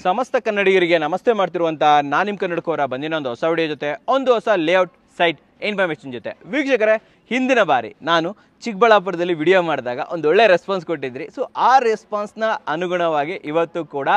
ಸಮಸ್ತ ಕನ್ನಡಿಗರಿಗೆ ನಮಸ್ತೆ ಮಾಡ್ತಿರುವಂತ ನಾನು ನಿಮ್ಮ ಕನ್ನಡಕೋರ ಬಂದಿನ ಒಂದು ಹೊಸ ವಿಡಿಯೋ ಜೊತೆ ಒಂದು ಹೊಸ ಲೇಔಟ್ ಸೈಟ್ ಇನ್ಫಾರ್ಮೇಷನ್ ಜೊತೆ. ವೀಕ್ಷಕರೇ, ಹಿಂದಿನ ಬಾರಿ ನಾನು ಚಿಕ್ಕಬಳ್ಳಾಪುರದಲ್ಲಿ ವಿಡಿಯೋ ಮಾಡಿದಾಗ ಒಂದು ಒಳ್ಳೆ ರೆಸ್ಪಾನ್ಸ್ ಕೊಟ್ಟಿದ್ರಿ. ಸೊ ಆ ರೆಸ್ಪಾನ್ಸ್ನ ಅನುಗುಣವಾಗಿ ಇವತ್ತು ಕೂಡ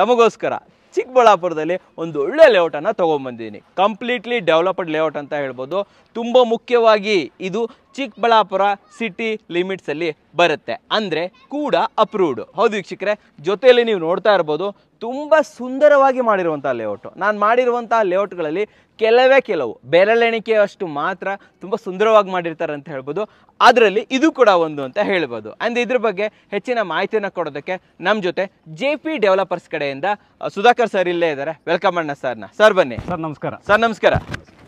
ತಮಗೋಸ್ಕರ ಚಿಕ್ಕಬಳ್ಳಾಪುರದಲ್ಲಿ ಒಂದು ಒಳ್ಳೆ ಲೇಔಟನ್ನು ತೊಗೊಂಬಂದಿದ್ದೀನಿ. ಕಂಪ್ಲೀಟ್ಲಿ ಡೆವಲಪ್ಡ್ ಲೇಔಟ್ ಅಂತ ಹೇಳ್ಬೋದು. ತುಂಬ ಮುಖ್ಯವಾಗಿ ಇದು ಚಿಕ್ಕಬಳ್ಳಾಪುರ ಸಿಟಿ ಲಿಮಿಟ್ಸಲ್ಲಿ ಬರುತ್ತೆ, ಅಂದರೆ ಕೂಡ ಅಪ್ರೂವ್ಡು. ಹೌದು ವೀಕ್ಷಕರೇ, ಜೊತೆಯಲ್ಲಿ ನೀವು ನೋಡ್ತಾ ಇರ್ಬೋದು ತುಂಬ ಸುಂದರವಾಗಿ ಮಾಡಿರುವಂಥ ಲೇಔಟು. ನಾನು ಮಾಡಿರುವಂಥ ಲೇಔಟ್ಗಳಲ್ಲಿ ಕೆಲವು ಬೆರಳೆಣಿಕೆಯಷ್ಟು ಮಾತ್ರ ತುಂಬ ಸುಂದರವಾಗಿ ಮಾಡಿರ್ತಾರೆ ಅಂತ ಹೇಳ್ಬೋದು. ಅದರಲ್ಲಿ ಇದು ಕೂಡ ಒಂದು ಅಂತ ಹೇಳ್ಬೋದು. ಆ್ಯಂಡ್ ಇದ್ರ ಬಗ್ಗೆ ಹೆಚ್ಚಿನ ಮಾಹಿತಿಯನ್ನು ಕೊಡೋದಕ್ಕೆ ನಮ್ಮ ಜೊತೆ JP ಡೆವಲಪರ್ಸ್ ಕಡೆಯಿಂದ ಸುಧಾಕರ್ ಸರ್ ಇಲ್ಲೇ ಇದ್ದಾರೆ. ವೆಲ್ಕಮ್ ಅಣ್ಣ ಸರ್ನ. ಸರ್ ಬನ್ನಿ. ಸರ್ ನಮಸ್ಕಾರ. ಸರ್ ನಮಸ್ಕಾರ.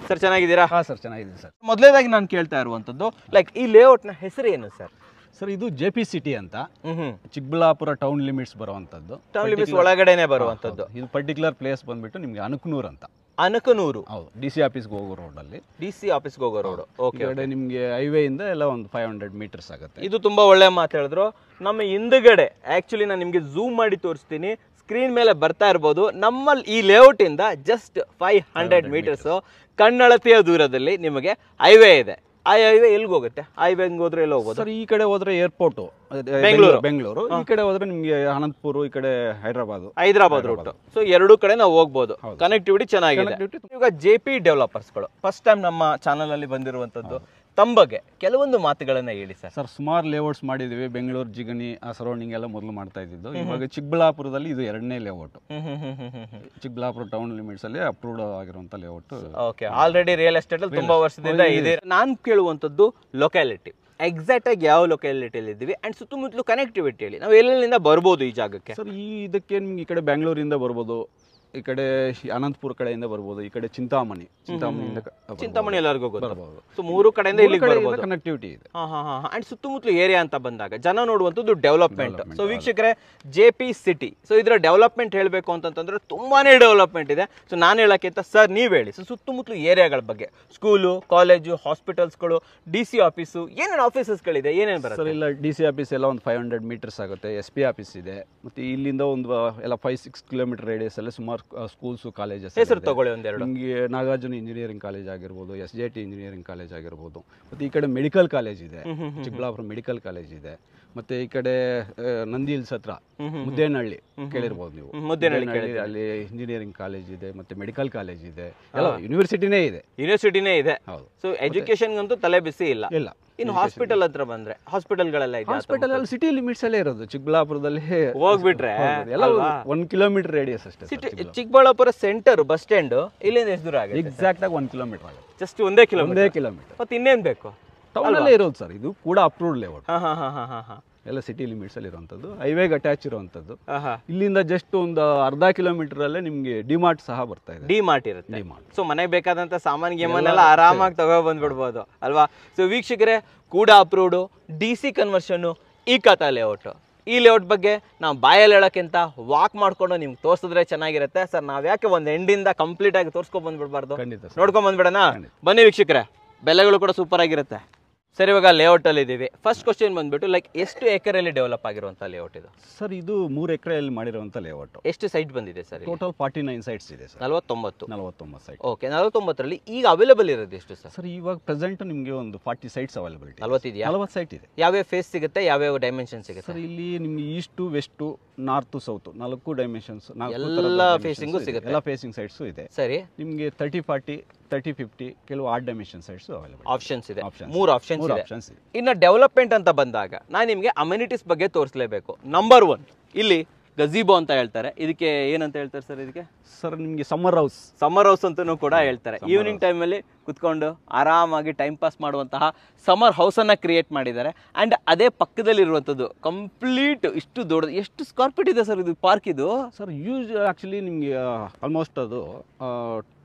ಸರ್ ಚೆನ್ನಾಗಿದ್ದೀರಾ? ಹಾಂ ಸರ್ ಚೆನ್ನಾಗಿದ್ದೀನಿ ಸರ್. ಮೊದಲೇದಾಗಿ ನಾನು ಕೇಳ್ತಾ ಇರುವಂಥದ್ದು, ಲೈಕ್ ಈ ಲೇಔಟ್ನ ಹೆಸರು ಏನು ಸರ್? ಸರ್ ಇದು JP ಸಿಟಿ ಅಂತ ಚಿಕ್ಕಬಳ್ಳಾಪುರ ಟೌನ್ ಲಿಮಿಟ್ಸ್ ಬರುವಂಥದ್ದು. ಟೌನ್ ಲಿಮಿಟ್ಸ್ ಒಳಗಡೆನೆ ಬರುವಂಥದ್ದು. ಇದು ಪರ್ಟಿಕ್ಯುಲರ್ ಪ್ಲೇಸ್ ಬಂದ್ಬಿಟ್ಟು ನಿಮಗೆ ಅನಕನೂರು ಅಂತ. ಅನಕನೂರು? ಹೌದು, DC ಆಫೀಸ್ಗೆ ಹೋಗೋ ರೋಡಲ್ಲಿ. DC ಆಫೀಸ್ಗೆ ಹೋಗೋ ರೋಡ್. ಓಕೆ. ನಿಮಗೆ ಹೈವೇ ಇಂದ ಎಲ್ಲ ಒಂದು 500 ಮೀಟರ್ಸ್ ಆಗುತ್ತೆ. ಇದು ತುಂಬಾ ಒಳ್ಳೆ ಮಾತು ಹೇಳಿದ್ರು. ನಮ್ಮ ಹಿಂದುಗಡೆ ಆಕ್ಚುಲಿ ನಾನು ನಿಮಗೆ ಝೂಮ್ ಮಾಡಿ ತೋರಿಸ್ತೀನಿ, ಸ್ಕ್ರೀನ್ ಮೇಲೆ ಬರ್ತಾ ಇರ್ಬೋದು. ನಮ್ಮಲ್ಲಿ ಈ ಲೇಔಟ್ ಇಂದ ಜಸ್ಟ್ 500 ಮೀಟರ್ಸ್ ಕಣ್ಣಳತೆಯ ದೂರದಲ್ಲಿ ನಿಮಗೆ ಹೈವೇ ಇದೆ. ಆ ಹೈವೇ ಎಲ್ಲಿಗೆ ಹೋಗುತ್ತೆ? ಹೈವೇ ಹೋದ್ರೆ ಎಲ್ಲ ಹೋಗೋದು ಸರ್? ಈ ಕಡೆ ಹೋದ್ರೆ ಏರ್ಪೋರ್ಟ್ ಬೆಂಗಳೂರು, ಈ ಕಡೆ ಹೋದ್ರೆ ನಿಮಗೆ ಅನಂತಪುರ, ಈ ಕಡೆ ಹೈದರಾಬಾದ್ ರೂಟ್. ಸೊ ಎರಡೂ ಕಡೆ ನಾವು ಹೋಗ್ಬೋದು. ಕನೆಕ್ಟಿವಿಟಿ ಚೆನ್ನಾಗಿದೆ. ಈಗ JP ಡೆವಲಪರ್ಸ್ಗಳು ಫಸ್ಟ್ ಟೈಮ್ ನಮ್ಮ ಚಾನಲ್ ಅಲ್ಲಿ ಬಂದಿರುವಂತದ್ದು. ತಮ್ಮ ಬಗ್ಗೆ ಕೆಲವೊಂದು ಮಾತುಗಳನ್ನ ಹೇಳಿ ಸರ್. ಸರ್ ಸುಮಾರು ಲೇಔಟ್ಸ್ ಮಾಡಿದೀವಿ. ಬೆಂಗಳೂರು, ಜಿಗಣಿ ಆ ಸರೌಂಡಿಂಗ್ ಎಲ್ಲ ಮೊದಲು ಮಾಡ್ತಾ ಇದ್ದಿದ್ದು. ಇವಾಗ ಚಿಕ್ಕಬಳ್ಳಾಪುರದಲ್ಲಿ ಇದು ಎರಡನೇ ಲೇಔಟ್. ಚಿಕ್ಕಬಳ್ಳಾಪುರ ಟೌನ್ ಲಿಮಿಟ್ಸ್ ಅಲ್ಲಿ ಅಪ್ರೂವ್ಡ್ ಆಗಿರುವಂತ layout. Okay. Already real estate ಅಲ್ಲಿ ತುಂಬಾ ವರ್ಷದಿಂದ ಇದೆ. ನಾನು ಕೇಳುವಂತದ್ದು ಲೊಕ್ಯಾಲಿಟಿ, ಎಕ್ಸಾಕ್ಟ್ ಆಗಿ ಯಾವ ಲೊಕ್ಯಾಲಿಟಿಯಲ್ಲಿ ಇದ್ದೀವಿ ಅಂಡ್ ಸುತ್ತಮುತ್ತಲು ಕನೆಕ್ಟಿವಿಟಿ ಹೇಳಿ. ನಾವು ಎಲ್ಲೆಲ್ಲಿಂದ ಬರ್ಬೋದು ಈ ಜಾಗಕ್ಕೆ? ಸರ್ ಇದಕ್ಕೆ ನಿಮ್ಗೆ ಈ ಕಡೆ ಬೆಂಗಳೂರಿಂದ ಬರ್ಬೋದು, ಈ ಕಡೆ ಅನಂತಪುರ ಕಡೆಯಿಂದ ಬರ್ಬೋದು, ಈ ಕಡೆ ಚಿಂತಾಮಣಿ ಎಲ್ಲರಿಗೂ ಗೊತ್ತಿರಬಹುದು. ಸೊ ಮೂರು ಕಡೆಯಿಂದ ಇಲ್ಲಿ ಕನೆಕ್ಟಿವಿಟಿ ಇದೆ. ಅಂಡ್ ಸುತ್ತಮುತ್ತಲು ಏರಿಯಾ ಅಂತ ಬಂದಾಗ ಜನ ನೋಡುವಂಥದ್ದು ಡೆವಲಪ್ಮೆಂಟ್. ಸೊ ವೀಕ್ಷಕರೇ, JP ಸಿಟಿ, ಸೊ ಇದರ ಡೆವಲಪ್ಮೆಂಟ್ ಹೇಳಬೇಕು ಅಂತಂದ್ರೆ ತುಂಬಾನೇ ಡೆವಲಪ್ಮೆಂಟ್ ಇದೆ. ಸೊ ನಾನು ಹೇಳಕ್ಕಿಂತ ಸರ್ ನೀವು ಹೇಳಿ. ಸೊ ಸುತ್ತಮುತ್ತಲು ಏರಿಯಾಗಳ ಬಗ್ಗೆ, ಸ್ಕೂಲು, ಕಾಲೇಜು, ಹಾಸ್ಪಿಟಲ್ಸ್ಗಳು, DC ಆಫೀಸು, ಏನೇನು ಆಫೀಸಸ್ಗಳಿದೆ, ಏನೇನು ಬರುತ್ತೆ? ಸರ್ ಇಲ್ಲ, DC ಆಫೀಸ್ ಎಲ್ಲ ಒಂದು 500 ಮೀಟರ್ಸ್ ಆಗುತ್ತೆ. SP ಆಫೀಸ್ ಇದೆ. ಮತ್ತೆ ಇಲ್ಲಿಂದ ಒಂದು ಎಲ್ಲ 5-6 ಕಿಲೋಮೀಟರ್ ರೇಡಿಯಸ್ ಅಲ್ಲಿ ಸುಮಾರು ಸ್ಕೂಲ್ಸ್, ಕಾಲೇಜಸ್. ಹೆಸರು ತಗೊಳ್ಳಿ ಒಂದೆರಡು. ನಿಮಗೆ ನಾಗಾರ್ಜುನ ಇಂಜಿನಿಯರಿಂಗ್ ಕಾಲೇಜ್ ಆಗಿರ್ಬೋದು, SJT ಇಂಜಿನಿಯರಿಂಗ್ ಕಾಲೇಜ್ ಆಗಿರ್ಬೋದು. ಮತ್ತೆ ಈ ಕಡೆ ಮೆಡಿಕಲ್ ಕಾಲೇಜ್ ಇದೆ, ಚಿಕ್ಕಬಳ್ಳಾಪುರ ಮೆಡಿಕಲ್ ಕಾಲೇಜ್ ಇದೆ. ಮತ್ತೆ ಈ ಕಡೆ ನಂದಿ ಹಿಲ್ಸ್ ಹತ್ರ ಮುದ್ದೇನಹಳ್ಳಿ ಕೇಳಿರ್ಬೋದು ನೀವು. ಮುದ್ದೇನಹಳ್ಳಿ ಅಲ್ಲಿ ಇಂಜಿನಿಯರಿಂಗ್ ಕಾಲೇಜ್ ಇದೆ, ಮತ್ತೆ ಮೆಡಿಕಲ್ ಕಾಲೇಜ್ ಇದೆ, ಎಲ್ಲ ಯೂನಿವರ್ಸಿಟಿನೇ ಇದೆ. ಹೌದು. ಸೊ ಎಜುಕೇಶನ್ ಅಂತೂ ತಲೆ ಬಿಸಿ ಇಲ್ಲ. ಇನ್ನು ಹಾಸ್ಪಿಟಲ್ ಹತ್ರ ಬಂದ್ರೆ ಹಾಸ್ಪಿಟಲ್ಗಳೆಲ್ಲ ಇದೆ. ಹಾಸ್ಪಿಟಲ್ ಅಲ್ಲಿ ಸಿಟಿ ಲಿಮಿಟ್ಸ್ ಅಲ್ಲೇ ಇರೋದು. ಚಿಕ್ಕಬಳ್ಳಾಪುರದಲ್ಲಿ ಹೋಗ್ಬಿಟ್ರೆ ಎಲ್ಲ 1 ಕಿಲೋಮೀಟರ್ ರೇಡಿಯಸ್ ಅಷ್ಟೇ. ಚಿಕ್ಕಬಳ್ಳಾಪುರ ಸೆಂಟರ್ ಬಸ್ ಸ್ಟ್ಯಾಂಡ್ ಇಲ್ಲಿಂದ ಎಷ್ಟು ದೂರ ಆಗುತ್ತೆ? ಎಕ್ಸಾಕ್ಟ್ ಆಗಿ 1 ಕಿಲೋಮೀಟರ್ ಆಗುತ್ತೆ. ಜಸ್ಟ್ ಒಂದೇ ಕಿಲೋಮೀಟರ್. ಮತ್ತೆ ಇನ್ನೇನ್ ಬೇಕು? ಟೌನ್ ಅಲ್ಲೇ ಇರೋದು ಸರ್. ಇದು ಕೂಡ ಅಪ್ರೂವ್ಡ್ ಲೇಔಟ್. ಎಲ್ಲ ಸಿಟಿ ಲಿಮಿಟ್ಸ್ ಅಲ್ಲಿ ಇರುವಂತದ್ದು, ಹೈವೇಗೆ ಅಟ್ಯಾಚ್ ಇರುವಂತದ್ದು. ಇಲ್ಲಿಂದ ಜಸ್ಟ್ ಒಂದು ಅರ್ಧ ಕಿಲೋಮೀಟರ್ ಅಲ್ಲೇ ನಿಮ್ಗೆ ಡಿಮಾರ್ಟ್ ಸಹ ಬರ್ತಾ ಇದೆ. ಡಿಮಾರ್ಟ್ ಇರುತ್ತೆ. ಸೊ ಮನೆಗೆ ಬೇಕಾದಂತ ಸಾಮಾನ್ ಗೇಮನ್ನೆಲ್ಲ ಆರಾಮಾಗಿ ತಗೋ ಬಂದ್ಬಿಡ್ಬೋದು ಅಲ್ವಾ? ಸೊ ವೀಕ್ಷಕರೇ, ಕೂಡ ಅಪ್ರೂವ್ಡ್ DC ಕನ್ವರ್ಷನ್ ಈ ಕಥಾ ಲೇಔಟ್. ಈ ಲೇಔಟ್ ಬಗ್ಗೆ ನಾವು ಬಾಯಲ್ಲಿ ಹೇಳೋಕ್ಕಿಂತ ವಾಕ್ ಮಾಡ್ಕೊಂಡು ನಿಮ್ಗೆ ತೋರಿಸಿದ್ರೆ ಚೆನ್ನಾಗಿರುತ್ತೆ. ಸರ್ ನಾವ್ ಯಾಕೆ ಒಂದು ಎಂಡಿಂದ ಕಂಪ್ಲೀಟ್ ಆಗಿ ತೋರಿಸ್ಕೊಂಡ್ ಬಂದ್ಬಿಡ್ಬಾರ್ದು? ನೋಡ್ಕೊಂಡ್ ಬಂದ್ಬಿಡೋಣ. ಬನ್ನಿ ವೀಕ್ಷಕರೇ, ಬೆಲೆಗಳು ಕೂಡ ಸೂಪರ್ ಆಗಿರುತ್ತೆ. ಸರ್ ಇವಾಗ ಲೇಔಟ್ ಅಲ್ಲಿ ಇದೀವಿ. ಫಸ್ಟ್ ಕ್ವಶನ್ ಬಂದ್ಬಿಟ್ಟು, ಲೈಕ್ ಎಷ್ಟು ಎಕರೆಯಲ್ಲಿ ಡೆವಲಪ್ ಆಗಿರುವಂತ ಲೇಔಟ್ ಇದು? ಸರ್ ಇದು 3 ಎಕರೆಯಲ್ಲಿ ಮಾಡಿರುವಂತ ಲೇಔಟ್. ಎಷ್ಟು ಸೈಟ್ ಬಂದಿದೆ ಸರ್? ಟೋಟಲ್ 49 ಸೈಟ್ಸ್ ಇದೆ ಸರ್. 49 ಸೈಟ್. ಓಕೆ. 49ರಲ್ಲಿ ಈಗ ಅವೈಲೇಬಲ್ ಇರೋದು ಎಷ್ಟು ಸರ್? ಸರ್ ಇವಾಗ ಪ್ರೆಸೆಂಟ್ ನಿಮಗೆ ಒಂದು 40 ಸೈಟ್ಸ್ ಅವೈಲೇಬಿಲಿಟಿ. 40 ಸೈಟ್ ಇದೆ. ಯಾವ್ಯಾವ ಫೇಸ್ ಸಿಗುತ್ತೆ, ಯಾವ್ಯಾವ ಡೈಮೆನ್ಷನ್ ಸಿಗುತ್ತೆ ಸರ್? ಇಲ್ಲಿ ನಿಮ್ಗೆ east, west, north, south 4 dimensions, ಎಲ್ಲ ಫೇಸಿಂಗು ಸಿಗುತ್ತೆ. ಎಲ್ಲ ಫೇಸಿಂಗ್ ಸೈಟ್ಸ್ ಇದೆ. ಸರಿ. ನಿಮಗೆ 30-40, 30-50 ಕೆಲವು art dimension sites available. Options ಇದೆ. 3 ಆಪ್ಷನ್ಸ್ ಇದೆ. ಇನ್ನು ಡೆವಲಪ್ಮೆಂಟ್ ಅಂತ ಬಂದಾಗ ನಾನು ನಿಮಗೆ ಅಮ್ಯುನಿಟೀಸ್ ಬಗ್ಗೆ ತೋರಿಸಲೇಬೇಕು. ನಂಬರ್ 1 ಇಲ್ಲಿ ಗಜೀಬೋ ಅಂತ ಹೇಳ್ತಾರೆ. ಇದಕ್ಕೆ ಏನಂತ ಹೇಳ್ತಾರೆ ಸರ್? ಇದಕ್ಕೆ ಸರ್ ನಿಮಗೆ ಸಮ್ಮರ್ ಹೌಸ್ ಅಂತಲೂ ಕೂಡ ಹೇಳ್ತಾರೆ. ಈವ್ನಿಂಗ್ ಟೈಮಲ್ಲಿ ಕುತ್ಕೊಂಡು ಆರಾಮಾಗಿ ಟೈಮ್ ಪಾಸ್ ಮಾಡುವಂತಹ ಸಮ್ಮರ್ ಹೌಸನ್ನು ಕ್ರಿಯೇಟ್ ಮಾಡಿದ್ದಾರೆ. ಆ್ಯಂಡ್ ಅದೇ ಪಕ್ಕದಲ್ಲಿರುವಂಥದ್ದು ಕಂಪ್ಲೀಟ್ ಇಷ್ಟು ದೊಡ್ಡದು. ಎಷ್ಟು ಸ್ಕ್ವೇರ್ ಫೀಟ್ ಇದೆ ಸರ್ ಇದು ಪಾರ್ಕ್? ಇದು ಸರ್ ಆ್ಯಕ್ಚುಲಿ ನಿಮಗೆ ಆಲ್ಮೋಸ್ಟ್ ಅದು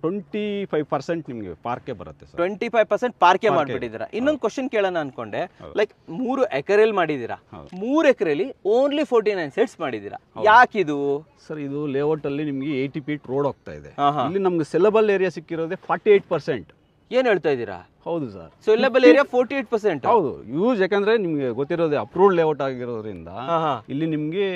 25% ನಿಮಗೆ ಪಾರ್ಕೆ ಬರುತ್ತೆ ಸರ್. 25% ಪಾರ್ಕೆ ಮಾಡಿಬಿಟ್ಟಿದ್ದೀರಾ. ಇನ್ನೊಂದು ಕ್ವಶನ್ ಕೇಳೋಣ ಅನ್ಕೊಂಡೆ. ಲೈಕ್ 3 ಎಕರೆಯಲ್ಲಿ ಮಾಡಿದ್ದೀರಾ, 3 ಎಕರೆಯಲ್ಲಿ ಓನ್ಲಿ 49 ಸೈಟ್ಸ್ ಮಾಡಿದ್ದೀರಾ. ಯಾಕಿದು ಸರ್? ಇದು ಲೇಔಟ್ ಅಲ್ಲಿ ನಿಮಗೆ 80 ಫೀಟ್ ರೋಡ್ ಹೋಗ್ತಾ ಇದೆ. ಇಲ್ಲಿ ನಮ್ಗೆ ಸೆಲೆಬಲ್ ಏರಿಯಾ ಸಿಕ್ಕಿರೋದೇ 48%. ಏನ್ ಹೇಳ್ತಾ ಇದ್ದೀರಾ? ಹೌದು ಸರ್. ಸೆಲೆಬಲ್ ಏರಿಯಾ 48%. ಹೌದು, ಯೂಸ್. ಯಾಕಂದ್ರೆ ನಿಮ್ಗೆ ಗೊತ್ತಿರೋದೇ ಅಪ್ರೂವ್ಡ್ ಲೇಔಟ್ ಆಗಿರೋದ್ರಿಂದ ಇಲ್ಲಿ ನಿಮ್ಗೆ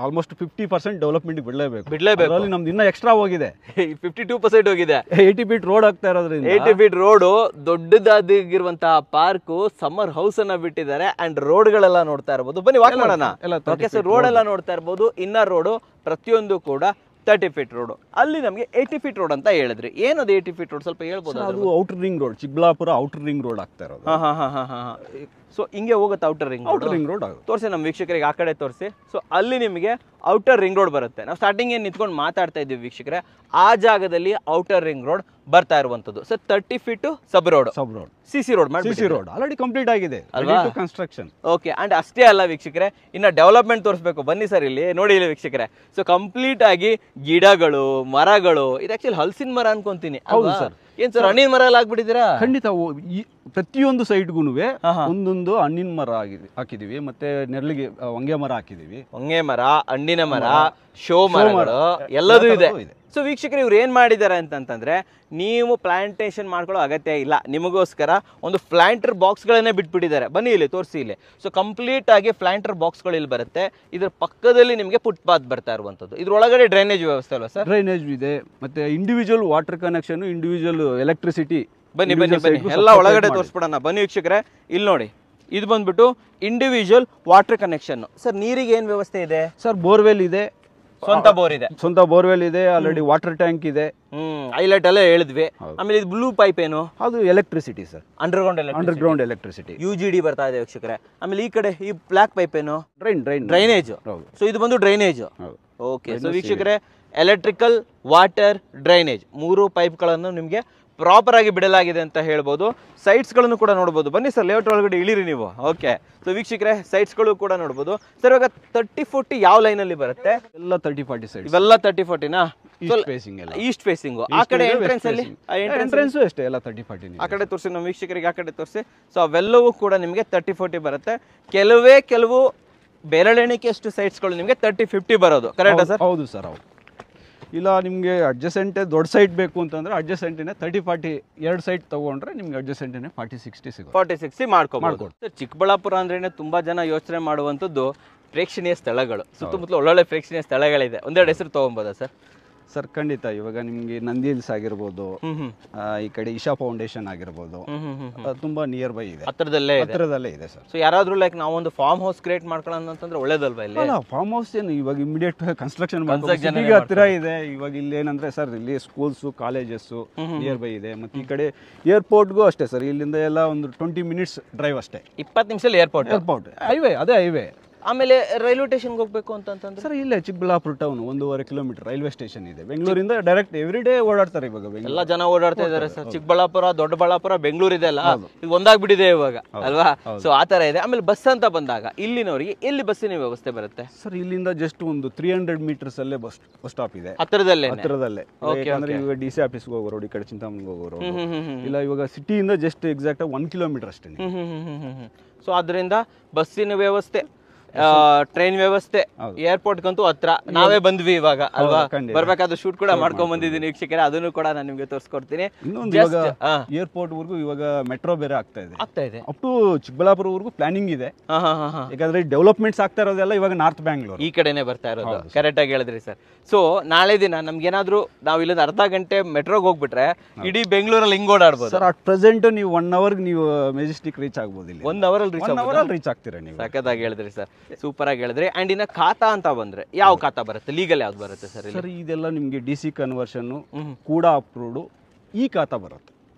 ಆಲ್ಮೋಸ್ಟ್ 50% ಡೆವಲಪ್ಮೆಂಟ್ ಬಿಡಲೇಬೇಕು. ಬಿಡ್ಲೇಬೇಕು. ನಮ್ದು ಇನ್ನೂ ಎಕ್ಸ್ಟ್ರಾ ಹೋಗಿದೆ, 52% ಹೋಗಿದೆ. 80 ಫೀಟ್ ರೋಡ್ ಆಗ್ತಾ ಇರೋದ್ರಿಂದ 80 ಫೀಟ್ ರೋಡು, ದೊಡ್ಡದಾಗಿರುವಂತಹ ಪಾರ್ಕು, ಸಮ್ಮರ್ ಹೌಸ್ ಅನ್ನ ಬಿಟ್ಟಿದ್ದಾರೆ. ಅಂಡ್ ರೋಡ್ಗಳೆಲ್ಲ ನೋಡ್ತಾ ಇರ್ಬೋದು. ಬನ್ನಿ ವಾಕ್ ಮಾಡೋಣ. ಓಕೆ ಸರ್, ರೋಡ್ ಎಲ್ಲ ನೋಡ್ತಾ ಇರ್ಬೋದು. ಇನ್ನರ್ ರೋಡು ಪ್ರತಿಯೊಂದು ಕೂಡ 30 ಫೀಟ್ ರೋಡ್. ಅಲ್ಲಿ ನಮಗೆ 80 ಫೀಟ್ ರೋಡ್ ಅಂತ ಹೇಳಿದ್ರಿ. ಏನದು 80 ಫೀಟ್ ರೋಡ್ ಸ್ವಲ್ಪ ಹೇಳ್ಬೋದು? ಅದು outer ring road, Chikkaballapur outer ring road ಆಗ್ತಾ ಇರೋದು. ಸೊ ಹಿಂಗೆ ಹೋಗುತ್ತೆ ಔಟರ್ ರಿಂಗ್ ರೋಡ್ ತೋರಿಸಿ ನಮ್ಮ ವೀಕ್ಷಕರಿಗೆ, ಆ ಕಡೆ ತೋರಿಸಿ. ಸೊ ಅಲ್ಲಿ ನಿಮಗೆ ಔಟರ್ ರಿಂಗ್ ರೋಡ್ ಬರುತ್ತೆ. ನಾವು ಸ್ಟಾರ್ಟಿಂಗ್ ಏನು ನಿಂತ್ಕೊಂಡು ಮಾತಾಡ್ತಾ ಇದ್ದೀವಿ ವೀಕ್ಷಕರೇ, ಆ ಜಾಗದಲ್ಲಿ ಔಟರ್ ರಿಂಗ್ ರೋಡ್ ಬರ್ತಾ ಇರುವಂತದ್ದು. Sir 30 feet sub road CC road already complete ಆಗಿದೆ ಕನ್ಸ್ಟ್ರಕ್ಷನ್. ಓಕೆ. ಅಂಡ್ ಅಷ್ಟೇ ಅಲ್ಲ ವೀಕ್ಷಕರೇ, ಇನ್ನ ಡೆವಲಪ್ಮೆಂಟ್ ತೋರಿಸ್ಬೇಕು. ಬನ್ನಿ ಸರ್, ಇಲ್ಲಿ ನೋಡಿ ಇಲ್ಲಿ ವೀಕ್ಷಕರೇ. ಸೊ ಕಂಪ್ಲೀಟ್ ಆಗಿ ಗಿಡಗಳು, ಮರಗಳು, ಇದು ಆಕ್ಚುಲಿ ಹಲಸಿನ ಮರ ಅನ್ಕೊಂತೀನಿ. ಹೌದು ಸರ್. ಏನ್ ಸರ್ ಹಣ್ಣಿನ ಮರ ಎಲ್ಲ ಹಾಕ್ಬಿಟ್ಟಿದ್ದೀರಾ? ಖಂಡಿತ. ಪ್ರತಿಯೊಂದು ಸೈಟ್ಗೂ ಒಂದೊಂದು ಹಣ್ಣಿನ ಮರ ಹಾಕಿದೀವಿ, ಮತ್ತೆ ನೆರಳಿಗೆ ಹೊಂಗೆ ಮರ ಹಾಕಿದೀವಿ. ಹೊಂಗೆ ಮರ, ಹಣ್ಣಿನ ಮರ, ಶೋ ಮರಗಳು ಎಲ್ಲದೂ ಇದೆ. ಸೊ ವೀಕ್ಷಕರು, ಇವ್ರು ಏನ್ ಮಾಡಿದ್ದಾರೆ ಅಂತಂದ್ರೆ, ನೀವು ಪ್ಲಾಂಟೇಶನ್ ಮಾಡ್ಕೊಳ್ಳೋ ಅಗತ್ಯ ಇಲ್ಲ. ನಿಮಗೋಸ್ಕರ ಒಂದು ಪ್ಲಾಂಟರ್ ಬಾಕ್ಸ್ಗಳನ್ನೇ ಬಿಟ್ಬಿಟ್ಟಿದ್ದಾರೆ. ಬನ್ನಿ ಇಲ್ಲಿ ತೋರಿಸಿ ಇಲ್ಲಿ. ಸೊ ಕಂಪ್ಲೀಟ್ ಆಗಿ ಪ್ಲಾಂಟರ್ ಬಾಕ್ಸ್ಗಳು ಇಲ್ಲಿ ಬರುತ್ತೆ. ಇದ್ರ ಪಕ್ಕದಲ್ಲಿ ನಿಮಗೆ ಫುಟ್ಪಾತ್ ಬರ್ತಾ ಇರುವಂತದ್ದು. ಇದ್ರೊಳಗಡೆ ಡ್ರೈನೇಜ್ ವ್ಯವಸ್ಥೆ ಅಲ್ವಾ ಸರ್? ಡ್ರೈನೇಜ್ ಇದೆ, ಮತ್ತೆ individual water connection, individual electricity. ಬನ್ನಿ ಎಲ್ಲ ಒಳಗಡೆ ತೋರಿಸ್ಬಿಡೋಣ. ಬನ್ನಿ ವೀಕ್ಷಕರೇ, ಇಲ್ಲಿ ನೋಡಿ. ಇದು ಬಂದ್ಬಿಟ್ಟು ಇಂಡಿವಿಜುವಲ್ ವಾಟರ್ ಕನೆಕ್ಷನ್. ಸರ್ ನೀರಿಗೆ ಏನ್ ವ್ಯವಸ್ಥೆ ಇದೆ? ಸರ್ ಬೋರ್ವೆಲ್ ಇದೆ, ಸ್ವಂತ ಬೋರ್ವೆಲ್ ಇದೆ, ಆಲ್ರೆಡಿ ವಾಟರ್ ಟ್ಯಾಂಕ್ ಇದೆ. ಹೈಲೈಟ್ ಎಲ್ಲ ಹೇಳಿದ್ವಿ. ಆಮೇಲೆ ಇದು ಬ್ಲೂ ಪೈಪ್ ಏನು? ಅದು electricity sir, underground electricity, UGD ಬರ್ತಾ ಇದೆ ವೀಕ್ಷಕರೇ. ಆಮೇಲೆ ಈ ಕಡೆ ಈ ಬ್ಲಾಕ್ ಪೈಪ್ ಏನು? ಡ್ರೈನೇಜ್. ಸೊ ಇದು ಬಂದು ಡ್ರೈನೇಜ್. ಓಕೆ. ಸೊ ವೀಕ್ಷಕರೇ, ಎಲೆಕ್ಟ್ರಿಕಲ್, ವಾಟರ್, ಡ್ರೈನೇಜ್ 3 ಪೈಪ್ಗಳನ್ನು ನಿಮಗೆ ಪ್ರಾಪರ್ ಆಗಿ ಬಿಡಲಾಗಿದೆ ಅಂತ ಹೇಳ್ಬೋದು. ಸೈಟ್ಸ್ಗಳನ್ನು ಕೂಡ ನೋಡ್ಬೋದು. ಬನ್ನಿ ಸರ್, ಲೇಔಟ್ ಒಳಗಡೆ ಇಳಿರಿ ನೀವು. ಓಕೆ. ಸೊ ವೀಕ್ಷಕರೇ, ಸೈಟ್ಸ್ಗಳು ಕೂಡ ನೋಡ್ಬೋದು. ಸರ್ ಇವಾಗ 30-40 ಯಾವ ಲೈನಲ್ಲಿ ಬರುತ್ತೆ? ಎಲ್ಲ 30-40 ಸೈಡ್. ಇವೆಲ್ಲ 30-40ನಾ? East facing. ಆ ಕಡೆ ಎಂಟ್ರೆನ್ಸ್ ಅಲ್ಲಿ ಎಂಟ್ರೆನ್ಸ್ ಅಷ್ಟೇ ಎಲ್ಲ 30-40. ಆ ಕಡೆ ತೋರಿಸಿ ನಮ್ಮ ವೀಕ್ಷಕರಿಗೆ, ಆ ಕಡೆ ತೋರಿಸಿ. ಸೊ ಅವೆಲ್ಲವೂ ಕೂಡ ನಿಮಗೆ 30-40 ಬರುತ್ತೆ. ಕೆಲವು ಬೆರಳೆಣಿಕೆಯಷ್ಟು ಸೈಟ್ಸ್ಗಳು ನಿಮಗೆ 30-50 ಬರೋದು. ಕರೆಕ್ಟಾ ಸರ್? ಹೌದು ಸರ್, ಹೌದು. ಇಲ್ಲ ನಿಮಗೆ ಅಡ್ಜಸೆಂಟೇ ದೊಡ್ಡ ಸೈಟ್ ಬೇಕು ಅಂತಂದ್ರೆ ಅಡ್ಜಸೆಂಟಿನೇ 30-40 ಎರಡು ಸೈಟ್ ತಗೊಂಡ್ರೆ ನಿಮ್ಗೆ ಅಡ್ಜಸೆಂಟಿನೇ 40-60 ಸಿಗುತ್ತೆ. 40-60 ಮಾಡ್ಕೋಬಹುದು. ಚಿಕ್ಕಬಳ್ಳಾಪುರ ಅಂದ್ರೇನೆ ತುಂಬಾ ಜನ ಯೋಚನೆ ಮಾಡುವಂಥದ್ದು ಪ್ರೇಕ್ಷಣೀಯ ಸ್ಥಳಗಳು. ಸುತ್ತಮುತ್ತಲು ಒಳ್ಳೊಳ್ಳೆ ಪ್ರೇಕ್ಷಣೀಯ ಸ್ಥಳಗಳಿದೆ. ಒಂದೆರಡು ಹೆಸರು ತಗೊಬೋದಾ ಸರ್? ಸರ್ ಖಂಡಿತ. ಇವಾಗ ನಿಮ್ಗೆ ನಂದಿ ಹಿಲ್ಸ್ ಆಗಿರ್ಬೋದು, ಈ ಕಡೆ ಇಶಾ ಫೌಂಡೇಶನ್ ಆಗಿರ್ಬೋದು, ತುಂಬಾ ನಿಯರ್ ಬೈ ಇದೆ, ಹತ್ರದಲ್ಲೇ ಇದೆ ಸರ್. ಸೊ ಯಾರಾದ್ರೂ ಲೈಕ್ ನಾವೊಂದು ಫಾರ್ಮ್ ಹೌಸ್ ಕ್ರಿಯೇಟ್ ಮಾಡ್ಕೊಳ್ಳೋಣ ಅಂತಂದ್ರೆ ಒಳ್ಳೇದಲ್ವಾ? ಇಲ್ಲಿ ಫಾರ್ಮ್ ಹೌಸ್ ಏನು ಇವಾಗ ಇಮಿಡಿಯೇಟ್ ಕನ್ಸ್ಟ್ರಕ್ಷನ್ ಹತ್ತಿರ ಇದೆ. ಇವಾಗ ಇಲ್ಲಿ ಏನಂದ್ರೆ ಸರ್, ಇಲ್ಲಿ ಸ್ಕೂಲ್ಸ್, ಕಾಲೇಜಸ್ ನಿಯರ್ ಬೈ ಇದೆ. ಮತ್ತೆ ಈ ಕಡೆ ಏರ್ಪೋರ್ಟ್ಗೂ ಅಷ್ಟೇ ಸರ್, ಇಲ್ಲಿಂದ ಎಲ್ಲ ಒಂದು 20 ಮಿನಿಟ್ಸ್ ಡ್ರೈವ್ ಅಷ್ಟೇ. 20 ನಿಮಿಷದಲ್ಲಿ ಏರ್ಪೋರ್ಟ್ ಹೈವೇ, ಅದೇ ಹೈವೇ. ಆಮೇಲೆ ರೈಲ್ವೆ ಸ್ಟೇಷನ್ಗೆ ಹೋಗ್ಬೇಕು ಅಂತಂದ್ರೆ ಸರ್ ಇಲ್ಲೇ Chikkaballapur town 1.5 kilometre railway station ಇದೆ. ಬೆಂಗಳೂರಿಂದ ಡೈರೆಕ್ಟ್ ಎವ್ರಿ ಡೇ ಓಡಾಡ್ತಾರೆ ಇವಾಗ. ಎಲ್ಲ ಜನ ಓಡಾಡ್ತಾ ಇದಾರೆ ಸರ್. ಚಿಕ್ಕಬಳ್ಳಾಪುರ, ದೊಡ್ಡಬಳ್ಳಾಪುರ, ಬೆಂಗಳೂರು ಇದೆ ಅಲ್ಲ, ಇದು ಒಂದಾಗ್ಬಿಟ್ಟಿದೆ ಇವಾಗ ಅಲ್ವಾ? ಸೊ ಆ ತರ ಇದೆ. ಆಮೇಲೆ ಬಸ್ ಅಂತ ಬಂದಾಗ ಇಲ್ಲಿನವರಿಗೆ ಎಲ್ಲಿ ಬಸ್ಸಿನ ವ್ಯವಸ್ಥೆ ಬರುತ್ತೆ ಸರ್? ಇಲ್ಲಿಂದ ಜಸ್ಟ್ ಒಂದು 300 ಮೀಟರ್ಸ್ ಅಲ್ಲೇ ಬಸ್ ಸ್ಟಾಪ್ ಇದೆ, ಹತ್ರದಲ್ಲೇ. ಯಾಕಂದ್ರೆ ಇವಾಗ DC ಆಫೀಸ್ಗೆ ಹೋಗೋರು, ಈ ಕಡೆ ಚಿಂತಾಮಣಿಗೆ ಹೋಗೋರು ಇಲ್ಲ, ಇವಾಗ ಸಿಟಿಯಿಂದ ಜಸ್ಟ್ ಎಕ್ಸಾಕ್ಟ್ 1 ಕಿಲೋಮೀಟರ್ ಅಷ್ಟೇ. ಸೊ ಅದರಿಂದ ಬಸ್ಸಿನ ವ್ಯವಸ್ಥೆ, ಟ್ರೈನ್ ವ್ಯವಸ್ಥೆ, ಏರ್ಪೋರ್ಟ್ಗಂತೂ ಹತ್ರ. ನಾವೇ ಬಂದ್ವಿ ಇವಾಗ ಅಲ್ವಾ? ಬರ್ಬೇಕಾದ್ರೆ ಶೂಟ್ ಕೂಡ ಮಾಡ್ಕೊಂಡ್ ಬಂದಿದ್ದೀನಿ ವೀಕ್ಷಕರೇ, ಅದನ್ನು ಕೂಡ ನಾನು ನಿಮ್ಗೆ ತೋರಿಸ್ಕೊಡ್ತೀನಿ. ಏರ್ಪೋರ್ಟ್ ವರ್ಗು ಇವಾಗ ಮೆಟ್ರೋ ಬೇರೆ ಆಗ್ತಾ ಇದೆ. ಅಪ್ ಟು ಚಿಕ್ಕಬಳ್ಳಾಪುರವರೆಗೂ ಪ್ಲಾನಿಂಗ್ ಇದೆ. ಯಾಕಂದ್ರೆ ಡೆವಲಪ್ಮೆಂಟ್ಸ್ ಆಗ್ತಾ ಇರೋದೆಲ್ಲ ಇವಾಗ ನಾರ್ತ್ ಬ್ಯಾಂಗ್ಳೂರ್ ಈ ಕಡೆನೆ ಬರ್ತಾ ಇರೋದು. ಕರೆಕ್ಟ್ ಆಗಿ ಹೇಳಿದ್ರಿ ಸರ್. ಸೊ ನಾಳೆ ದಿನ ನಮ್ಗೇನಾದ್ರೂ ನಾವು ಇಲ್ಲೊಂದು ಅರ್ಧ ಗಂಟೆ ಮೆಟ್ರೋಗೆ ಹೋಗ್ಬಿಟ್ರೆ ಇಡೀ ಬೆಂಗಳೂರಲ್ಲಿ ಹಿಂಗ್ ಓಡಾಡ್ಬೋದು ಸರ್. ಅಟ್ ಪ್ರೆಸೆಂಟ್ ನೀವು 1 ಅವರ್ ನೀವು ಮೆಜೆಸ್ಟಿಕ್ ರೀಚ್ ಆಗ್ಬೋದು. ಇಲ್ಲಿ 1 ಅವರಲ್ಲಿ ರೀಚ್ ಆಗ್ತೀರಾ ನೀವು. ಸಖತ್ತಾಗಿ ಹೇಳಿದ್ರಿ ಸರ್, ಸೂಪರ್ ಆಗಿ ಹೇಳಿದ್ರಿ. ಅಂಡ್ ಇನ್ನ ಖಾತಾ ಅಂತ ಬಂದ್ರೆ ಯಾವ ಖಾತಾ ಬರುತ್ತೆ? ಲೀಗಲ್ ಯಾವ್ದು ಬರುತ್ತೆ ಸರ್? ಸರ್ ಇದೆಲ್ಲ ನಿಮ್ಗೆ DC ಕನ್ವರ್ಷನ್ ಕೂಡ ಅಪ್ರೂವ್ಡ್ ಈ ಖಾತಾ ಬರುತ್ತೆ.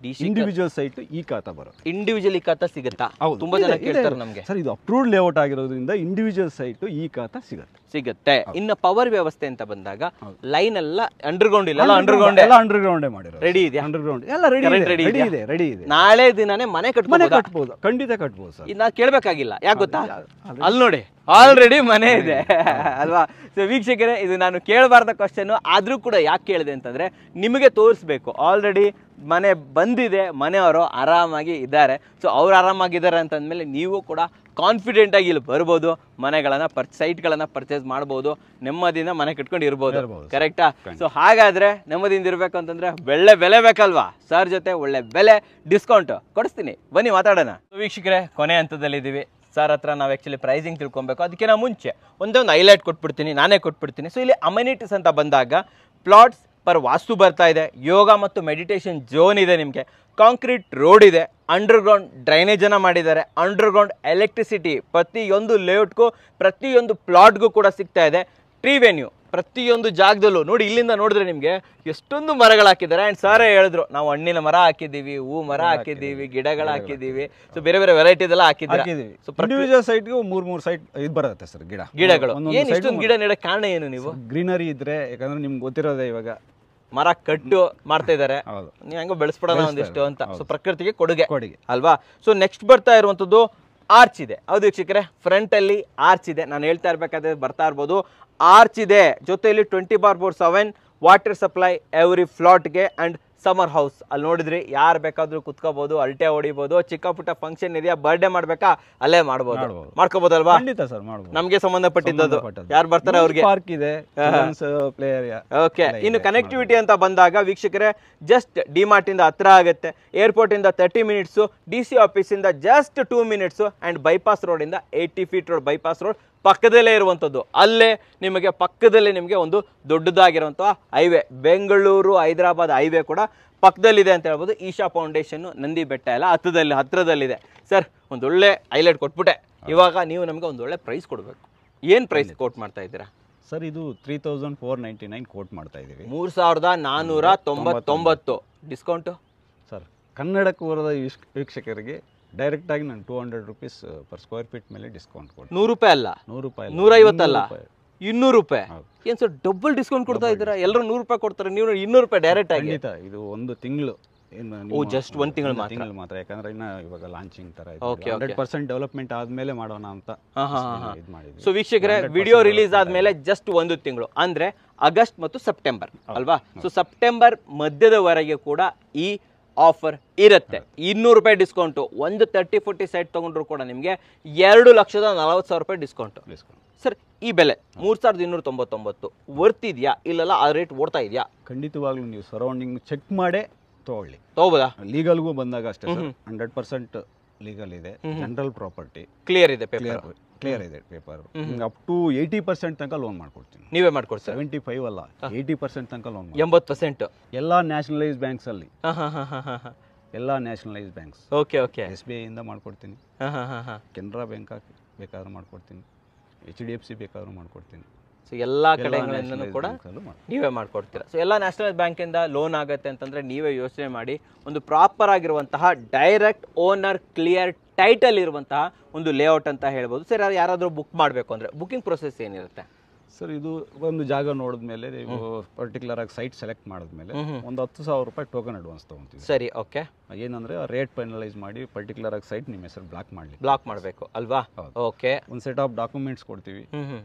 ಇಂಡಿವಿಜುವಲ್ ಸೈಟ್ ಈ ಖಾತಾ ಬರುತ್ತೆ. ಇಂಡಿವಿಜುವಲ್ ಈ ಖಾತಾ ಸಿಗುತ್ತಾ? ತುಂಬಾ ಜನ ಕೇಳ್ತಾರೆ ನಮಗೆ. ಸರ್ ಇದು ಅಪ್ರೂವ್ಡ್ ಲೇಔಟ್ ಆಗಿರೋದ್ರಿಂದ ಇಂಡಿವಿಜುವಲ್ ಸೈಟ್ ಈ ಖಾತಾ ಸಿಗುತ್ತೆ. ಇನ್ನು ಪವರ್ ವ್ಯವಸ್ಥೆ ಅಂತ ಬಂದಾಗ ಲೈನ್ ಎಲ್ಲ ಅಂಡರ್ಗ್ರೌಂಡ್ ಇಲ್ಲ, ಅಂಡರ್ಗ್ರೌಂಡ್ ಮಾಡಿರೋದು. ರೆಡಿ ಇದೆ, ಅಂಡರ್ಗ್ರೌಂಡ್ ಎಲ್ಲ ರೆಡಿ ಇದೆ. ನಾಳೆ ದಿನಾನೇ ಮನೆ ಕಟ್ಬೋದು, ಖಂಡಿತ ಕಟ್ಬೋದು ಸರ್. ಇನ್ನ ಕೇಳ್ಬೇಕಾಗಿಲ್ಲ. ಯಾಕೆ ಗೊತ್ತಾ? ಅಲ್ಲಿ ನೋಡಿ ಆಲ್ರೆಡಿ ಮನೆ ಇದೆ ಅಲ್ವಾ? ಸೊ ವೀಕ್ಷಕರೇ, ಇದು ನಾನು ಕೇಳಬಾರ್ದ ಕ್ವಶನ್ ಆದ್ರೂ ಕೂಡ ಯಾಕೆ ಕೇಳಿದೆ ಅಂತಂದ್ರೆ ನಿಮಗೆ ತೋರಿಸ್ಬೇಕು. ಆಲ್ರೆಡಿ ಮನೆ ಬಂದಿದೆ, ಮನೆಯವರು ಆರಾಮಾಗಿ ಇದ್ದಾರೆ. ಸೊ ಅವ್ರು ಆರಾಮಾಗಿದ್ದಾರೆ ಅಂತಂದ್ಮೇಲೆ ನೀವು ಕೂಡ ಕಾನ್ಫಿಡೆಂಟ್ ಆಗಿ ಇಲ್ಲಿ ಬರ್ಬೋದು, ಮನೆಗಳನ್ನ ಸೈಟ್ಗಳನ್ನ ಪರ್ಚೇಸ್ ಮಾಡ್ಬೋದು, ನೆಮ್ಮದಿಯಿಂದ ಮನೆ ಕಟ್ಕೊಂಡು ಇರ್ಬೋದು. ಕರೆಕ್ಟಾ? ಸೊ ಹಾಗಾದ್ರೆ ನೆಮ್ಮದಿಯಿಂದ ಇರ್ಬೇಕು ಅಂತಂದ್ರೆ ಒಳ್ಳೆ ಬೆಲೆ ಬೇಕಲ್ವಾ? ಸರ್ ಜೊತೆ ಒಳ್ಳೆ ಬೆಲೆ ಡಿಸ್ಕೌಂಟ್ ಕೊಡಿಸ್ತೀನಿ, ಬನ್ನಿ ಮಾತಾಡೋಣ. ವೀಕ್ಷಕರೇ, ಕೊನೆ ಹಂತದಲ್ಲಿದ್ದೀವಿ. ಸರ್ ಹತ್ರ ನಾವು ಆ್ಯಕ್ಚುಲಿ ಪ್ರೈಸಿಂಗ್ ತಿಳ್ಕೊಬೇಕು. ಅದಕ್ಕಿಂತ ಮುಂಚೆ ಒಂದೇ ಒಂದು ಹೈಲೈಟ್ ಕೊಟ್ಬಿಡ್ತೀನಿ, ನಾನೇ ಕೊಟ್ಬಿಡ್ತೀನಿ. ಸೊ ಇಲ್ಲಿ ಅಮ್ಯುನಿಟೀಸ್ ಅಂತ ಬಂದಾಗ ಪ್ಲಾಟ್ಸ್ ಪರ್ ವಾಸ್ತು ಬರ್ತಾ ಇದೆ, ಯೋಗ ಮತ್ತು ಮೆಡಿಟೇಷನ್ ಝೋನ್ ಇದೆ, ನಿಮಗೆ ಕಾಂಕ್ರೀಟ್ ರೋಡ್ ಇದೆ, ಅಂಡರ್ಗ್ರೌಂಡ್ ಡ್ರೈನೇಜನ್ನು ಮಾಡಿದ್ದಾರೆ, ಅಂಡರ್ಗ್ರೌಂಡ್ ಎಲೆಕ್ಟ್ರಿಸಿಟಿ ಪ್ರತಿಯೊಂದು ಲೇಔಟ್ಗೂ ಪ್ರತಿಯೊಂದು ಪ್ಲಾಟ್ಗೂ ಕೂಡ ಸಿಗ್ತಾ ಇದೆ. ಟ್ರೀ ವೆನ್ಯೂ ಪ್ರತಿಯೊಂದು ಜಾಗದಲ್ಲೂ ನೋಡಿ, ಇಲ್ಲಿಂದ ನೋಡಿದ್ರೆ ನಿಮಗೆ ಎಷ್ಟೊಂದು ಮರಗಳು ಹಾಕಿದ್ದಾರೆ. ಆ್ಯಂಡ್ ಸಾರೇ ಹೇಳಿದ್ರು, ನಾವು ಹಣ್ಣಿನ ಮರ ಹಾಕಿದ್ದೀವಿ, ಹೂ ಮರ ಹಾಕಿದ್ದೀವಿ, ಗಿಡಗಳು ಹಾಕಿದ್ದೀವಿ, ಸೊ ಬೇರೆ ಬೇರೆ ವೆರೈಟಿದೆಲ್ಲ ಹಾಕಿದ್ದೀವಿ. ಸೊ ಇಂಡಿವಿಜುವಲ್ ಸೈಟ್ಗೆ 3 ಸೈಟ್ ಇದು ಬರುತ್ತೆ ಸರ್ ಗಿಡಗಳು. ಏನು ಇಷ್ಟೊಂದು ಗಿಡ ನೆಡೋ ಕಾರಣ ಏನು? ನೀವು ಗ್ರೀನರಿ ಇದ್ರೆ, ಯಾಕಂದ್ರೆ ನಿಮ್ಗೆ ಗೊತ್ತಿರೋದೇ ಇವಾಗ ಮರ ಕಟ್ಟು ಮಾಡ್ತಾ ಇದ್ದಾರೆ, ನೀವು ಹೆಂಗೋ ಬೆಳೆಸ್ಬಿಡೋಣ ಒಂದಿಷ್ಟು ಅಂತ. ಸೊ ಪ್ರಕೃತಿಗೆ ಕೊಡುಗೆ ಅಲ್ವಾ. ಸೊ ನೆಕ್ಸ್ಟ್ ಬರ್ತಾ ಇರುವಂಥದ್ದು ಆರ್ಚ್ ಇದೆ. ಹೌದು ವೀಕ್ಷಕರೇ, ಫ್ರಂಟ್ ಅಲ್ಲಿ ಆರ್ಚ್ ಇದೆ. ನಾನು ಹೇಳ್ತಾ ಇರ್ಬೇಕಾದ್ರೆ ಬರ್ತಾ ಇರ್ಬೋದು, ಆರ್ಚ್ ಇದೆ, ಜೊತೆಯಲ್ಲಿ 24/7 ವಾಟರ್ ಸಪ್ಲೈ ಎವ್ರಿ ಫ್ಲಾಟ್ಗೆ ಅಂಡ್ ಸಮ್ಮರ್ ಹೌಸ್. ಅಲ್ಲಿ ನೋಡಿದ್ರಿ, ಯಾರು ಬೇಕಾದ್ರೂ ಕುತ್ಕೋಬಹುದು, ಅಲ್ಟೆ ಹೊಡಿಬಹುದು, ಚಿಕ್ಕ ಪುಟ್ಟ ಫಂಕ್ಷನ್ ಇದೆಯಾ, ಬರ್ಡೇ ಮಾಡ್ಬೇಕಾ, ಅಲ್ಲೇ ಮಾಡ್ಬೋದು, ಮಾಡ್ಕೋಬಹುದಲ್ವಾ? ನಮ್ಗೆ ಸಂಬಂಧಪಟ್ಟಿದ್ದು ಯಾರು ಬರ್ತಾರೆ ಅವ್ರಿಗೆ ಪಾರ್ಕ್ ಇದೆ, ಪ್ಲೇ ಏರಿಯಾ. ಓಕೆ, ಇನ್ನು ಕನೆಕ್ಟಿವಿಟಿ ಅಂತ ಬಂದಾಗ ವೀಕ್ಷಕರೇ, ಜಸ್ಟ್ ಡಿಮಾರ್ಟ್ ಇಂದ ಹತ್ರ ಆಗುತ್ತೆ, ಏರ್ಪೋರ್ಟ್ ಇಂದ 30 ಮಿನಿಟ್ಸು, DC ಆಫೀಸ್ ಇಂದ just 2 minutes, and bypass road ಇಂದ 80 ಫೀಟ್ ರೋಡ್ ಬೈಪಾಸ್ ರೋಡ್ ಪಕ್ಕದಲ್ಲೇ ಇರುವಂಥದ್ದು. ಅಲ್ಲೇ ನಿಮಗೆ ಪಕ್ಕದಲ್ಲೇ ನಿಮಗೆ ಒಂದು ದೊಡ್ಡದಾಗಿರುವಂತಹ ಹೈವೇ, ಬೆಂಗಳೂರು ಹೈದರಾಬಾದ್ ಹೈವೇ ಕೂಡ ಪಕ್ಕದಲ್ಲಿದೆ ಅಂತ ಹೇಳ್ಬೋದು. ಈಶಾ ಫೌಂಡೇಶನ್, ನಂದಿ ಬೆಟ್ಟ ಎಲ್ಲ ಹತ್ರದಲ್ಲಿದೆ. ಸರ್, ಒಂದೊಳ್ಳೆ ಹೈಲೈಟ್ ಕೊಟ್ಬಿಟ್ಟೆ. ಇವಾಗ ನೀವು ನಮಗೆ ಒಂದೊಳ್ಳೆ ಪ್ರೈಸ್ ಕೊಡಬೇಕು. ಏನು ಪ್ರೈಸ್ ಕೋಟ್ ಮಾಡ್ತಾ ಇದ್ದೀರಾ ಸರ್? ಇದು 3499 ಕೋಟ್ ಮಾಡ್ತಾ ಇದ್ದೀವಿ. 3499 ಡಿಸ್ಕೌಂಟು ಸರ್. ಕನ್ನಡಕ್ಕೆ ಬರೋದ ವೀಕ್ಷಕರಿಗೆ ಡೈರೆಕ್ಟ್ ಆಗಿ ನಾನು 200 ರೂಪೀಸ್ ಪರ್ ಸ್ಕ್ವೇರ್ ಫೀಟ್ ಮೇಲೆ ಡಿಸ್ಕೌಂಟ್ ಕೊಡ್ತೀನಿ. 100 ರೂಪಾಯಿ ಅಲ್ಲ, 100 ರೂಪಾಯಿ, 150 ಅಲ್ಲ, 200 ರೂಪಾಯಿ. ಏನು ಸರ್, ಡಬಲ್ ಡಿಸ್ಕೌಂಟ್ ಕೊಡ್ತಾ ಇದ್ದೀರಾ? ಎಲ್ಲರೂ 100 ರೂಪಾಯಿ ಕೊಡ್ತಾರೆ, ನೀವು 200 ರೂಪಾಯಿ ಡೈರೆಕ್ಟ್ ಆಗಿ. ಇದು ಒಂದು ತಿಂಗಳು, ಜಸ್ಟ್ ಒಂದು ತಿಂಗಳು ಮಾತ್ರ, ಯಾಕಂದ್ರೆ ಇನ್ನ ಇವಾಗ ಲಾಂಚಿಂಗ್ ತರ 100% ಡೆವಲಪ್ಮೆಂಟ್ ಆದ್ಮೇಲೆ ಮಾಡೋಣ ಅಂತ ಇದು ಮಾಡಿದ್ವಿ. ಸೊ ವೀಕ್ಷಕರೇ, ವಿಡಿಯೋ ರಿಲೀಸ್ ಆದ್ಮೇಲೆ ಜಸ್ಟ್ 1 ತಿಂಗಳು ಅಂದ್ರೆ ಆಗಸ್ಟ್ ಮತ್ತು ಸೆಪ್ಟೆಂಬರ್ ಅಲ್ವಾ? ಸೊ ಸೆಪ್ಟೆಂಬರ್ ಮಧ್ಯದವರೆಗೆ ಕೂಡ ಈ ಆಫರ್ ಇರುತ್ತೆ. 200 ರೂಪಾಯಿ ಡಿಸ್ಕೌಂಟು. ಒಂದು 30-40 ಸೈಟ್ ತೊಗೊಂಡ್ರು ಕೂಡ ನಿಮಗೆ 2,40,000 ರೂಪಾಯಿ ಡಿಸ್ಕೌಂಟು. ಸರ್, ಈ ಬೆಲೆ 3,299 ವರ್ತ್ ಇದೆಯಾ, ಇಲ್ಲೆಲ್ಲ ಆ ರೇಟ್ ಓಡ್ತಾ ಇದೆಯಾ? ಖಂಡಿತವಾಗ್ಲೂ ನೀವು ಸರೌಂಡಿಂಗ್ ಚೆಕ್ ಮಾಡೇ ತಗೋಬೋದಾ? ಲೀಗಲ್ಗೂ ಬಂದಾಗ ಅಷ್ಟೇ, 100% ಲೀಗಲ್ ಇದೆ, ಜನರಲ್ ಪ್ರಾಪರ್ಟಿ ಕ್ಲಿಯರ್ ಇದೆ, ಕ್ಲಿಯರ್ ಇದೆ ಪೇಪರ್. ಅಪ್ ಟು 80% ತನಕ ಲೋನ್ ಮಾಡ್ಕೊಡ್ತೀನಿ. ನೀವೇ ಮಾಡ್ಕೊಡ್ತೀರಾ? 75 ಅಲ್ಲ, 80% ತನಕ ಲೋನ್. 80%? ಎಲ್ಲ ನ್ಯಾಷನಲೈಸ್ ಬ್ಯಾಂಕ್ಸ್ ಅಲ್ಲಿ, ಎಲ್ಲ ನ್ಯಾಷನಲೈಸ್ ಬ್ಯಾಂಕ್ಸ್. ಓಕೆ, SBI ಇಂದ ಮಾಡ್ಕೊಡ್ತೀನಿ, ಕೆನರಾ ಬ್ಯಾಂಕ್ ಬೇಕಾದ್ರೂ ಮಾಡ್ಕೊಡ್ತೀನಿ, HDFC ಬೇಕಾದ್ರೂ ಮಾಡ್ಕೊಡ್ತೀನಿ. ಸೊ ಎಲ್ಲ ಕಡೆಗಳಿಂದನೂ ಕೂಡ ನೀವೇ ಮಾಡ್ಕೊಡ್ತೀರಾ. ಸೊ ಎಲ್ಲ ನ್ಯಾಷನಲ್ ಬ್ಯಾಂಕಿಂದ ಲೋನ್ ಆಗುತ್ತೆ ಅಂತಂದರೆ ನೀವೇ ಯೋಚನೆ ಮಾಡಿ, ಒಂದು ಪ್ರಾಪರ್ ಆಗಿರುವಂತಹ ಡೈರೆಕ್ಟ್ ಓನರ್ ಕ್ಲಿಯರ್ ಟೈಟಲ್ ಇರುವಂತಹ ಒಂದು ಲೇಔಟ್ ಅಂತ ಹೇಳ್ಬೋದು. ಸರ್, ಯಾರಾದರೂ ಬುಕ್ ಮಾಡಬೇಕು ಅಂದರೆ ಬುಕಿಂಗ್ ಪ್ರೊಸೆಸ್ ಏನಿರುತ್ತೆ ಸರ್? ಇದು ಒಂದು ಜಾಗ ನೋಡಿದ್ಮೇಲೆ, ನೀವು ಪರ್ಟಿಕ್ಯುಲರ್ ಆಗಿ ಸೈಟ್ ಸೆಲೆಕ್ಟ್ ಮಾಡಿದ್ಮೇಲೆ ಒಂದು 10,000 ರೂಪಾಯಿ ಟೋಕನ್ ಅಡ್ವಾನ್ಸ್ ತೊಗೊತೀವಿ. ಸರಿ, ಓಕೆ. ಏನಂದ್ರೆ ರೇಟ್ ಫೈನಲೈಸ್ ಮಾಡಿ ಪರ್ಟಿಕ್ಯುಲರ್ ಆಗಿ ಸೈಟ್ ನಿಮ್ಮ ಹೆಸರು ಬ್ಲಾಕ್ ಮಾಡಬೇಕು ಅಲ್ವಾ? ಓಕೆ. ಒಂದು ಸೆಟ್ ಆಫ್ ಡಾಕ್ಯುಮೆಂಟ್ಸ್ ಕೊಡ್ತೀವಿ,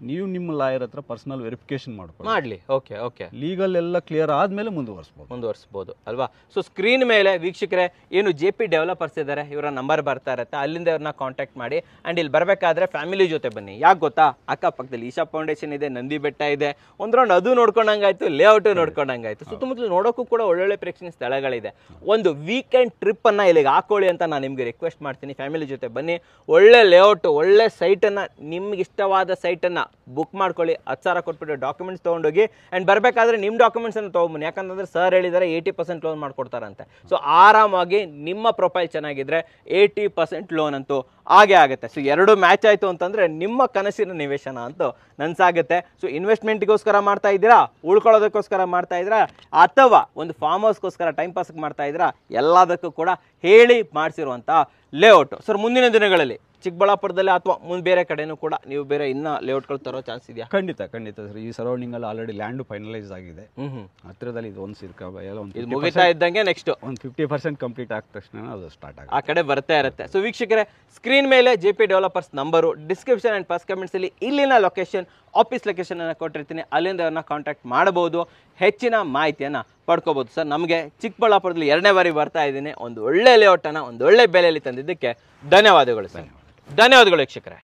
ನೀವು ನಿಮ್ಮ ಲಾಯರ್ ಹತ್ರ ಪರ್ಸನಲ್ ವೆರಿಫಿಕೇಶನ್ ಮಾಡ್ಲಿ. ಓಕೆ. ಲೀಗಲ್ ಎಲ್ಲ ಕ್ಲಿಯರ್ ಆದ್ಮೇಲೆ ಮುಂದುವರಿಸಬಹುದು ಅಲ್ವಾ? ಸೊ ಸ್ಕ್ರೀನ್ ಮೇಲೆ ವೀಕ್ಷಕರೇ, ಏನು JP ಡೆವಲಪರ್ಸ್ ಇದ್ದಾರೆ, ಇವರ ನಂಬರ್ ಬರ್ತಾ ಇರುತ್ತೆ, ಅಲ್ಲಿಂದ ಇವ್ರನ್ನ ಕಾಂಟ್ಯಾಕ್ಟ್ ಮಾಡಿ. ಅಂಡ್ ಇಲ್ಲಿ ಬರಬೇಕಾದ್ರೆ ಫ್ಯಾಮಿಲಿ ಜೊತೆ ಬನ್ನಿ. ಯಾಕೆ ಗೊತ್ತಾ, ಅಕ್ಕಪಕ್ಕದಲ್ಲಿ ಈಶಾ ಫೌಂಡೇಶನ್ ಇದೆ, ನಂದಿ ಬೆಟ್ಟ ಇದೆ, ಒಂದು ರೌಂಡ್ ಅದು ನೋಡ್ಕೊಂಡಂಗಾಯ್ತು, ಲೇಔಟ್ ನೋಡ್ಕೊಂಡಂಗಾಯ್ತು. ಸುತ್ತಮುತ್ತಲು ನೋಡೋಕ್ಕೂ ಕೂಡ ಒಳ್ಳೊಳ್ಳೆ ಪ್ರೇಕ್ಷಣೀಯ ಸ್ಥಳಗಳಿದೆ. ಒಂದು ವೀಕೆಂಡ್ ಟ್ರಿಪ್ ಅನ್ನ ಇಲ್ಲಿಗೆ ಹಾಕೊಳ್ಳಿ ಅಂತ ನಾನು ನಿಮ್ಗೆ ರಿಕ್ವೆಸ್ಟ್ ಮಾಡ್ತೀನಿ. ಫ್ಯಾಮಿಲಿ ಜೊತೆ ಬನ್ನಿ, ಒಳ್ಳೆ ಲೇಔಟ್, ಒಳ್ಳೆ ಸೈಟನ್ನು, ನಿಮ್ಗೆ ಇಷ್ಟವಾದ ಸೈಟನ್ನು ಬುಕ್ ಮಾಡ್ಕೊಳ್ಳಿ. 10,000 ಕೊಟ್ಬಿಟ್ಟು ಡಾಕ್ಯುಮೆಂಟ್ಸ್ ತೊಗೊಂಡೋಗಿ. ಆ್ಯಂಡ್ ಬರಬೇಕಾದ್ರೆ ನಿಮ್ಮ ಡಾಕ್ಯುಮೆಂಟ್ಸನ್ನು ತೊಗೊಂಬನ್ನಿ, ಯಾಕಂತಂದ್ರೆ ಸರ್ ಹೇಳಿದ್ದಾರೆ 80% ಲೋನ್ ಮಾಡ್ಕೊಡ್ತಾರಂತೆ. ಸೊ ಆರಾಮಾಗಿ ನಿಮ್ಮ ಪ್ರೊಫೈಲ್ ಚೆನ್ನಾಗಿದ್ರೆ 80% ಲೋನ್ ಅಂತೂ ಹಾಗೆ ಆಗುತ್ತೆ. ಸೊ ಎರಡು ಮ್ಯಾಚ್ ಆಯಿತು ಅಂತಂದರೆ ನಿಮ್ಮ ಕನಸಿನ ನಿವೇಶನ ಅಂತೂ ನನಸಾಗುತ್ತೆ. ಸೊ ಇನ್ವೆಸ್ಟ್ಮೆಂಟ್ಗೋಸ್ಕರ ಮಾಡ್ತಾ ಇದ್ದೀರಾ, ಉಳ್ಕೊಳ್ಳೋದಕ್ಕೋಸ್ಕರ ಮಾಡ್ತಾ ಇದ್ದೀರಾ, ಅಥವಾ ಒಂದು ಫಾರ್ಮ್ ಹೌಸ್ಗೋಸ್ಕರ ಟೈಮ್ ಪಾಸ್ಗೆ ಮಾಡ್ತಾ ಇದ್ದೀರಾ, ಎಲ್ಲದಕ್ಕೂ ಕೂಡ ಹೇಳಿ ಮಾಡಿಸಿರುವಂಥ ಲೇಔಟು. ಸರ್, ಮುಂದಿನ ದಿನಗಳಲ್ಲಿ ಚಿಕ್ಕಬಳ್ಳಾಪುರದಲ್ಲಿ ಅಥವಾ ಬೇರೆ ಕಡೆನೂ ಕೂಡ ನೀವು ಬೇರೆ ಇನ್ನ ಲೇಔಟ್ಗಳು ತರೋ ಚಾನ್ಸ್ ಇದೆಯಾ? ಖಂಡಿತ ಸರ್. ಈ ಸರೌಂಡಿಂಗ್ ಅಲ್ಲಿ ಆಲ್ರೆಡಿ ಲ್ಯಾಂಡ್ ಫೈನಲೈಸ್ ಆಗಿದೆ. ಹತ್ತಿರದಲ್ಲಿ ಇದು ಒಂದು ಮುಗಿತಾ ಇದ್ದಂಗೆ ನೆಕ್ಸ್ಟ್ ಒಂದು 50% ಕಂಪ್ಲೀಟ್ ಆದ ತಕ್ಷಣ ಅದು ಸ್ಟಾರ್ಟ್ ಆಗುತ್ತೆ, ಆ ಕಡೆ ಬರ್ತಾ ಇರುತ್ತೆ. ಸೊ ವೀಕ್ಷಕರೇ, ಸ್ಕ್ರೀನ್ ಮೇಲೆ JP developers number, description and first comments ಅಲ್ಲಿ ಇಲ್ಲಿನ ಲೊಕೇಶನ್, ಆಫೀಸ್ ಲೊಕೇಶನ್ ಅನ್ನು ಕೊಟ್ಟಿರ್ತೀನಿ, ಅಲ್ಲಿಂದ ಅವ್ರನ್ನ ಕಾಂಟ್ಯಾಕ್ಟ್ ಮಾಡಬಹುದು, ಹೆಚ್ಚಿನ ಮಾಹಿತಿಯನ್ನು ಪಡ್ಕೋಬಹುದು. ಸರ್, ನಮಗೆ ಚಿಕ್ಕಬಳ್ಳಾಪುರದಲ್ಲಿ 2ನೇ ಬಾರಿ ಬರ್ತಾ ಇದ್ದೀನಿ, ಒಂದು ಒಳ್ಳೆ ಲೇಔಟನ್ನು ಒಂದು ಒಳ್ಳೆ ಬೆಲೆಯಲ್ಲಿ ತಂದಿದ್ದಕ್ಕೆ ಧನ್ಯವಾದಗಳು ಸರ್. ಧನ್ಯವಾದಗಳು ವೀಕ್ಷಕರೇ.